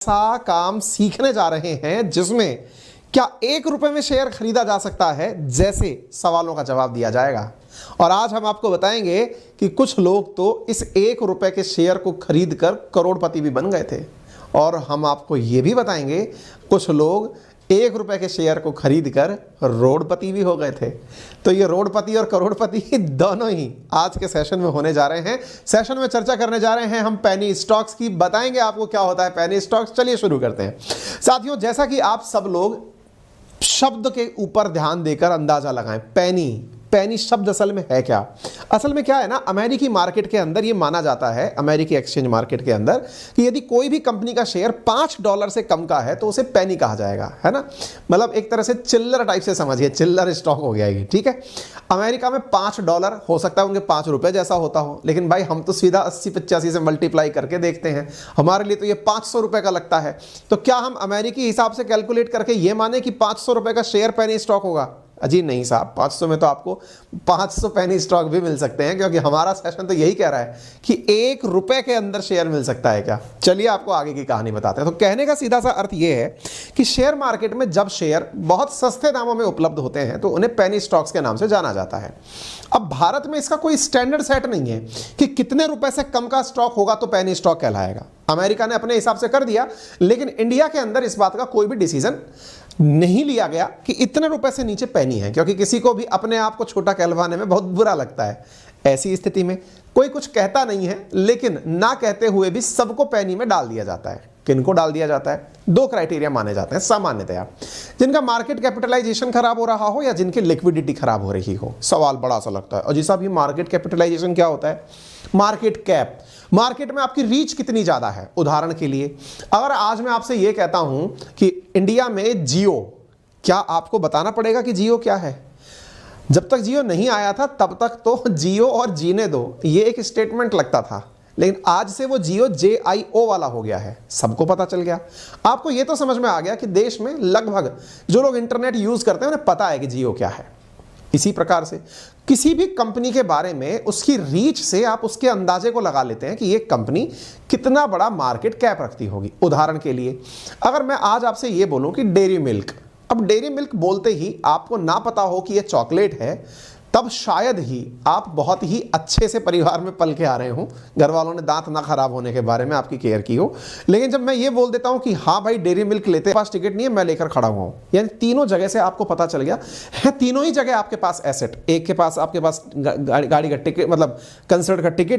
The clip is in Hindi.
ऐसा काम सीखने जा रहे हैं जिसमें क्या 1 रुपए में शेयर खरीदा जा सकता है, जैसे सवालों का जवाब दिया जाएगा। और आज हम आपको बताएंगे कि कुछ लोग तो इस 1 रुपए के शेयर को खरीद कर करोड़पति भी बन गए थे, और हम आपको ये भी बताएंगे कुछ लोग 1 रुपए के शेयर को खरीद कर रोडपति भी हो गए थे। तो ये रोडपति और करोड़पति दोनों ही आज के सेशन में होने जा रहे हैं। सेशन में चर्चा करने जा रहे हैं हम पेनी स्टॉक्स की, बताएंगे आपको क्या होता है पेनी स्टॉक्स। चलिए शुरू करते हैं। साथियों, जैसा कि आप सब लोग शब्द के ऊपर ध्यान देकर अंदाजा लगाएं, पेनी शब्द असल में है क्या। असल में क्या है ना, अमेरिकी मार्केट के अंदर ये माना जाता है, अमेरिकी एक्सचेंज मार्केट के अंदर, कि यदि कोई भी कंपनी का शेयर $5 से कम का है तो उसे पेनी कहा जाएगा, है ना। मतलब एक तरह से चिल्लर टाइप से समझिए, चिल्लर स्टॉक हो गया ये, ठीक है। अमेरिका में $5 हो सकता है उनके 5 रुपए जैसा होता हो, लेकिन भाई हम तो सीधा 80-85 से मल्टीप्लाई करके देखते हैं, हमारे लिए तो ये 500 रुपए का लगता है। तो क्या हम अमेरिकी हिसाब से कैलकुलेट करके ये माने कि 500 रुपए का शेयर पेनी स्टॉक होगा? अजी नहीं साहब, 500 में तो आपको 500 पेनी स्टॉक भी मिल सकते हैं, क्योंकि हमारा सेशन तो यही कह रहा है कि 1 रुपए के अंदर शेयर मिल सकता है क्या। चलिए आपको आगे की कहानी बताते हैं। तो कहने का सीधा सा अर्थ यह है कि शेयर मार्केट में जब शेयर बहुत सस्ते दामों में उपलब्ध होते हैं तो उन्हें पेनी स्टॉक्स के नाम से जाना जाता है। अब भारत में इसका कोई स्टैंडर्ड सेट नहीं है कि कितने रुपए से कम का स्टॉक होगा तो पेनी स्टॉक कहलाएगा। अमेरिका ने अपने हिसाब से कर दिया, लेकिन इंडिया के अंदर इस बात का कोई भी डिसीजन नहीं लिया गया कि इतने रुपए से नीचे पेनी है, क्योंकि किसी को भी अपने आप को छोटा कहलवाने में बहुत बुरा लगता है। ऐसी स्थिति में कोई कुछ कहता नहीं है, लेकिन ना कहते हुए भी सबको पेनी में डाल दिया जाता है। किनको डाल दिया जाता है? 2 क्राइटेरिया माने जाते हैं सामान्यतया, जिनका मार्केट कैपिटलाइजेशन खराब हो रहा हो या जिनकी लिक्विडिटी खराब हो रही हो। सवाल बड़ा सा लगता है, और जी साहब ये मार्केट कैपिटलाइजेशन क्या होता है? मार्केट कैप, मार्केट में आपकी रीच कितनी ज्यादा है। उदाहरण के लिए अगर आज मैं आपसे यह कहता हूं कि इंडिया में जियो, क्या आपको बताना पड़ेगा कि जियो क्या है? जब तक जियो नहीं आया था तब तक तो जियो और जीने दो ये एक स्टेटमेंट लगता था, लेकिन आज से वो जियो JIO वाला हो गया है, सबको पता चल गया। आपको ये तो समझ में आ गया कि देश में लगभग जो लोग इंटरनेट यूज करते हैं उन्हें पता है कि जियो क्या है। इसी प्रकार से किसी भी कंपनी के बारे में उसकी रीच से आप उसके अंदाजे को लगा लेते हैं कि ये कंपनी कितना बड़ा मार्केट कैप रखती होगी। उदाहरण के लिए अगर मैं आज आपसे ये बोलूं कि डेयरी मिल्क, अब डेयरी मिल्क बोलते ही आपको ना पता हो कि ये चॉकलेट है, तब शायद ही आप बहुत ही अच्छे से परिवार में पल के आ रहे हो, घर वालों ने दांत ना खराब होने के बारे में आपकी केयर की हो। लेकिन जब मैं ये बोल देता हूं कि हाँ भाई डेयरी मिल्क लेते, पास टिकट नहीं है मैं लेकर खड़ा हुआ हूं, यानी तीनों जगह से आपको पता चल गया है, तीनों ही जगह आपके पास एसेट, एक के पास आपके पास गाड़ी का टिकट, मतलब कंसर्ट का टिकट